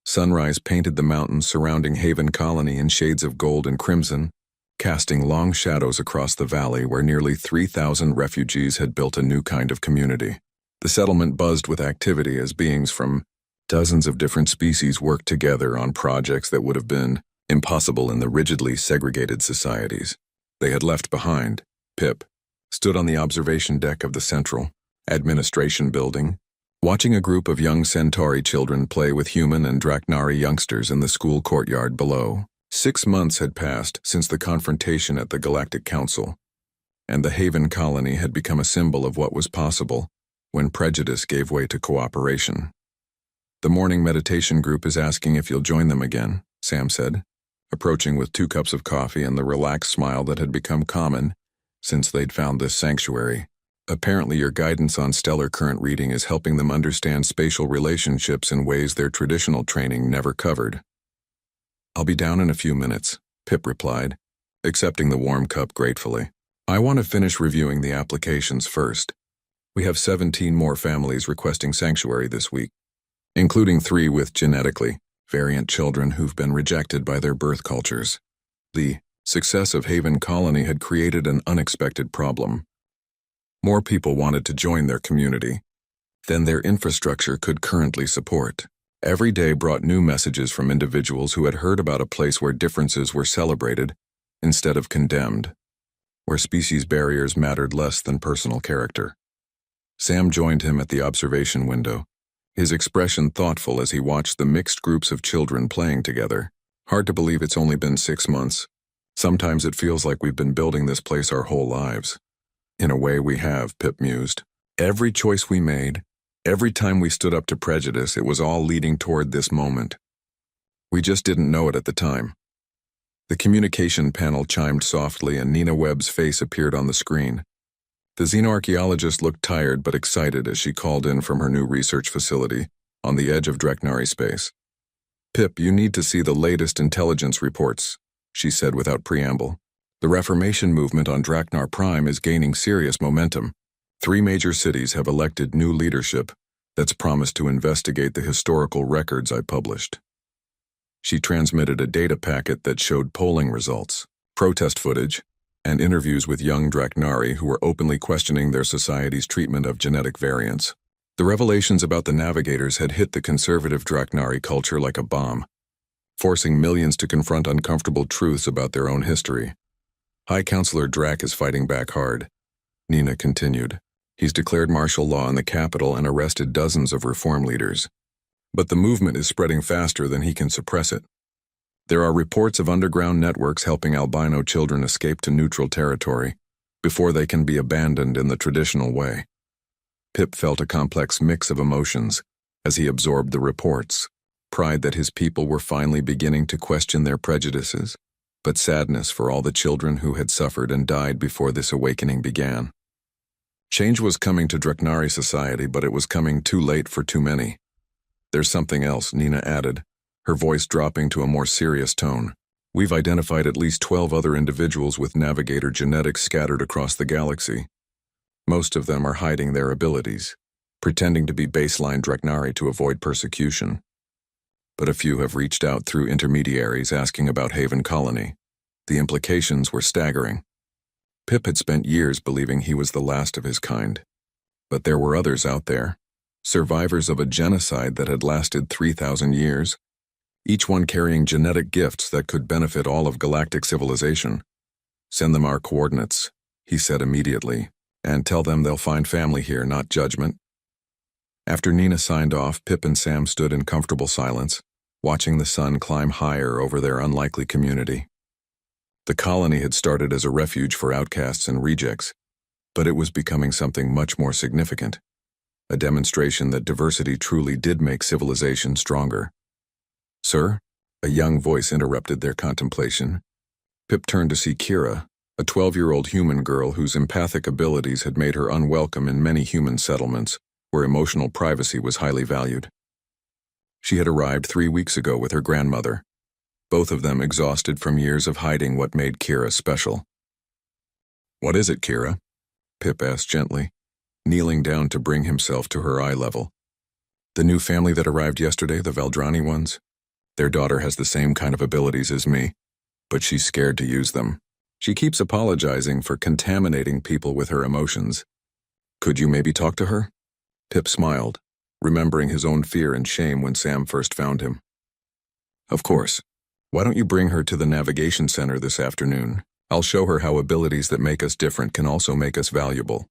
Sunrise painted the mountains surrounding Haven Colony in shades of gold and crimson, casting long shadows across the valley where nearly 3,000 refugees had built a new kind of community. The settlement buzzed with activity as beings from dozens of different species worked together on projects that would have been impossible in the rigidly segregated societies they had left behind. Pip stood on the observation deck of the central administration building, watching a group of young Centauri children play with human and Draknari youngsters in the school courtyard below. 6 months had passed since the confrontation at the Galactic Council, and the Haven colony had become a symbol of what was possible when prejudice gave way to cooperation. "The morning meditation group is asking if you'll join them again," Sam said, approaching with 2 cups of coffee and the relaxed smile that had become common since they'd found this sanctuary. "Apparently your guidance on stellar current reading is helping them understand spatial relationships in ways their traditional training never covered." "I'll be down in a few minutes," Pip replied, accepting the warm cup gratefully. "I want to finish reviewing the applications first. We have 17 more families requesting sanctuary this week, including 3 with genetically variant children who've been rejected by their birth cultures." The success of Haven Colony had created an unexpected problem. More people wanted to join their community than their infrastructure could currently support. Every day brought new messages from individuals who had heard about a place where differences were celebrated instead of condemned, where species barriers mattered less than personal character. Sam joined him at the observation window, his expression thoughtful as he watched the mixed groups of children playing together. "Hard to believe it's only been 6 months. Sometimes it feels like we've been building this place our whole lives." "In a way we have," Pip mused. "Every choice we made, every time we stood up to prejudice, it was all leading toward this moment. We just didn't know it at the time." The communication panel chimed softly and Nina Webb's face appeared on the screen. The xenoarchaeologist looked tired but excited as she called in from her new research facility on the edge of Draknari space. "Pip, you need to see the latest intelligence reports," she said without preamble. "The Reformation movement on Draknar Prime is gaining serious momentum. 3 major cities have elected new leadership that's promised to investigate the historical records I published." She transmitted a data packet that showed polling results, protest footage, and interviews with young Draknari who were openly questioning their society's treatment of genetic variants. The revelations about the navigators had hit the conservative Draknari culture like a bomb, forcing millions to confront uncomfortable truths about their own history. "High Counselor Drak is fighting back hard," Nina continued. "He's declared martial law in the capital and arrested dozens of reform leaders. But the movement is spreading faster than he can suppress it. There are reports of underground networks helping albino children escape to neutral territory before they can be abandoned in the traditional way." Pip felt a complex mix of emotions as he absorbed the reports: pride that his people were finally beginning to question their prejudices, but sadness for all the children who had suffered and died before this awakening began. Change was coming to Draknari society, but it was coming too late for too many. "There's something else," Nina added, her voice dropping to a more serious tone. "We've identified at least 12 other individuals with navigator genetics scattered across the galaxy. Most of them are hiding their abilities, pretending to be baseline Draknari to avoid persecution. But a few have reached out through intermediaries asking about Haven Colony." The implications were staggering. Pip had spent years believing he was the last of his kind. But there were others out there, survivors of a genocide that had lasted 3,000 years, each one carrying genetic gifts that could benefit all of galactic civilization. "Send them our coordinates," he said immediately, "and tell them they'll find family here, not judgment." After Nina signed off, Pip and Sam stood in comfortable silence, watching the sun climb higher over their unlikely community. The colony had started as a refuge for outcasts and rejects, but it was becoming something much more significant, a demonstration that diversity truly did make civilization stronger. "Sir?" A young voice interrupted their contemplation. Pip turned to see Kira, a 12-year-old human girl whose empathic abilities had made her unwelcome in many human settlements where emotional privacy was highly valued. She had arrived 3 weeks ago with her grandmother, both of them exhausted from years of hiding what made Kira special. "What is it, Kira?" Pip asked gently, kneeling down to bring himself to her eye level. "The new family that arrived yesterday, the Veldrani ones, their daughter has the same kind of abilities as me, but she's scared to use them. She keeps apologizing for contaminating people with her emotions. Could you maybe talk to her?" Pip smiled, remembering his own fear and shame when Sam first found him. "Of course. Why don't you bring her to the navigation center this afternoon? I'll show her how abilities that make us different can also make us valuable."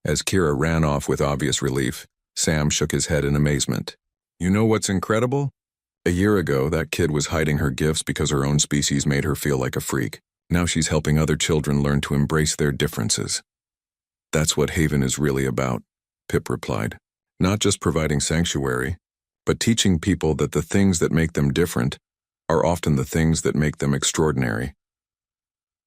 As Kira ran off with obvious relief, Sam shook his head in amazement. You know what's incredible? A year ago, that kid was hiding her gifts because her own species made her feel like a freak. Now she's helping other children learn to embrace their differences. That's what Haven is really about, Pip replied. Not just providing sanctuary, but teaching people that the things that make them different are often the things that make them extraordinary.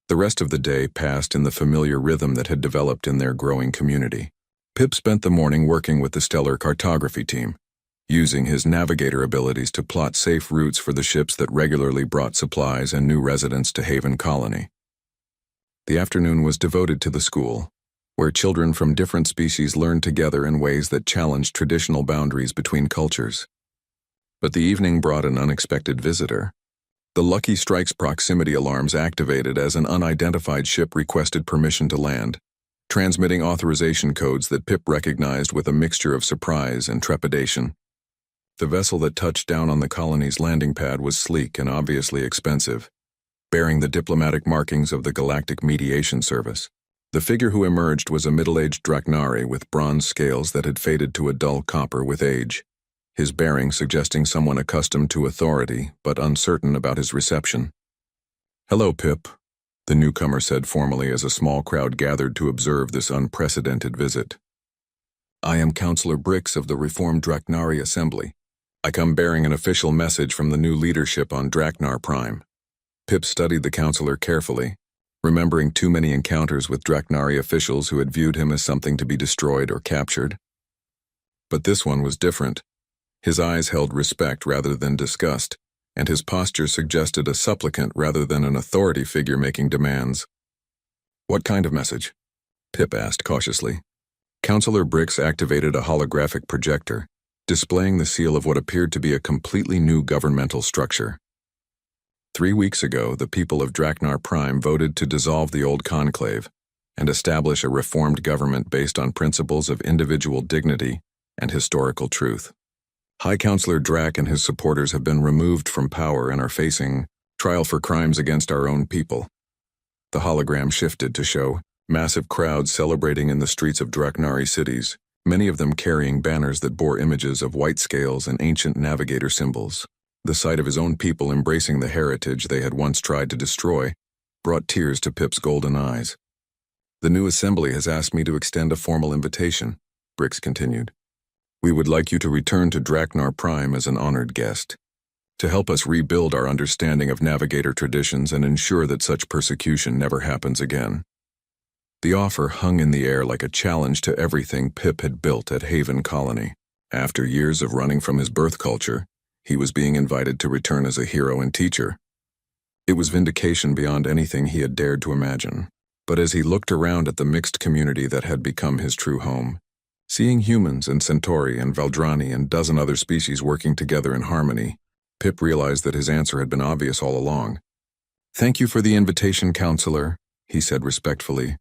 The rest of the day passed in the familiar rhythm that had developed in their growing community. Pip spent the morning working with the stellar cartography team, using his navigator abilities to plot safe routes for the ships that regularly brought supplies and new residents to Haven Colony. The afternoon was devoted to the school, where children from different species learned together in ways that challenged traditional boundaries between cultures. But the evening brought an unexpected visitor. The Lucky Strike's proximity alarms activated as an unidentified ship requested permission to land, transmitting authorization codes that Pip recognized with a mixture of surprise and trepidation. The vessel that touched down on the colony's landing pad was sleek and obviously expensive, bearing the diplomatic markings of the Galactic Mediation Service. The figure who emerged was a middle-aged Draknari with bronze scales that had faded to a dull copper with age, his bearing suggesting someone accustomed to authority but uncertain about his reception. Hello, Pip, the newcomer said formally as a small crowd gathered to observe this unprecedented visit. I am Counselor Brix of the Reformed Draknari Assembly. I come bearing an official message from the new leadership on Draknar Prime. Pip studied the counselor carefully, remembering too many encounters with Draknari officials who had viewed him as something to be destroyed or captured. But this one was different. His eyes held respect rather than disgust, and his posture suggested a supplicant rather than an authority figure making demands. What kind of message? Pip asked cautiously. Counselor Brix activated a holographic projector, displaying the seal of what appeared to be a completely new governmental structure. 3 weeks ago, the people of Draknar Prime voted to dissolve the old conclave and establish a reformed government based on principles of individual dignity and historical truth. High Counselor Drak and his supporters have been removed from power and are facing trial for crimes against our own people. The hologram shifted to show massive crowds celebrating in the streets of Draknari cities, many of them carrying banners that bore images of white scales and ancient navigator symbols. The sight of his own people embracing the heritage they had once tried to destroy brought tears to Pip's golden eyes. The new assembly has asked me to extend a formal invitation, Brix continued. We would like you to return to Draknar Prime as an honored guest, to help us rebuild our understanding of navigator traditions and ensure that such persecution never happens again. The offer hung in the air like a challenge to everything Pip had built at Haven Colony. After years of running from his birth culture, he was being invited to return as a hero and teacher. It was vindication beyond anything he had dared to imagine. But as he looked around at the mixed community that had become his true home, seeing humans and Centauri and Valdrani and dozen other species working together in harmony, Pip realized that his answer had been obvious all along. Thank you for the invitation, Counselor, he said respectfully.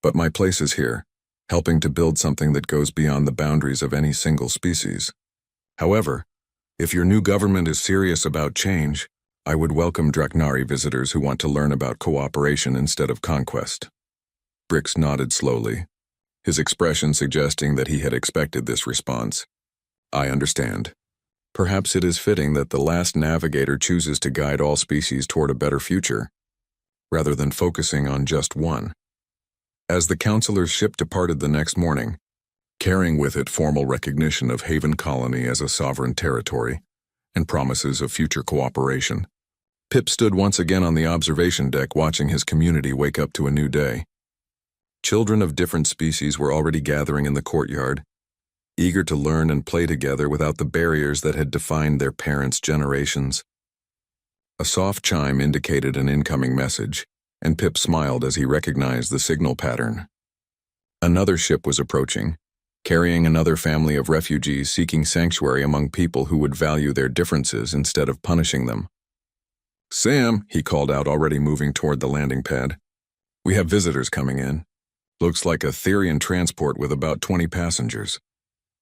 But my place is here, helping to build something that goes beyond the boundaries of any single species. However, if your new government is serious about change, I would welcome Draknari visitors who want to learn about cooperation instead of conquest. Brix nodded slowly, his expression suggesting that he had expected this response. I understand. Perhaps it is fitting that the last navigator chooses to guide all species toward a better future, rather than focusing on just one. As the counselor's ship departed the next morning, carrying with it formal recognition of Haven Colony as a sovereign territory and promises of future cooperation, Pip stood once again on the observation deck watching his community wake up to a new day. Children of different species were already gathering in the courtyard, eager to learn and play together without the barriers that had defined their parents' generations. A soft chime indicated an incoming message, and Pip smiled as he recognized the signal pattern. Another ship was approaching, carrying another family of refugees seeking sanctuary among people who would value their differences instead of punishing them. Sam, he called out, already moving toward the landing pad. We have visitors coming in. Looks like a Therian transport with about 20 passengers.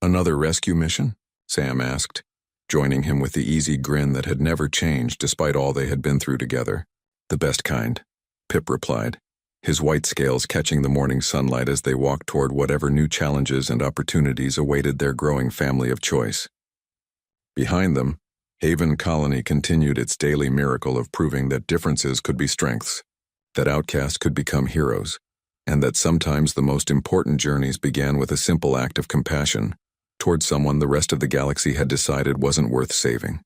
Another rescue mission? Sam asked, joining him with the easy grin that had never changed despite all they had been through together. The best kind, Pip replied, his white scales catching the morning sunlight as they walked toward whatever new challenges and opportunities awaited their growing family of choice. Behind them, Haven Colony continued its daily miracle of proving that differences could be strengths, that outcasts could become heroes, and that sometimes the most important journeys began with a simple act of compassion toward someone the rest of the galaxy had decided wasn't worth saving.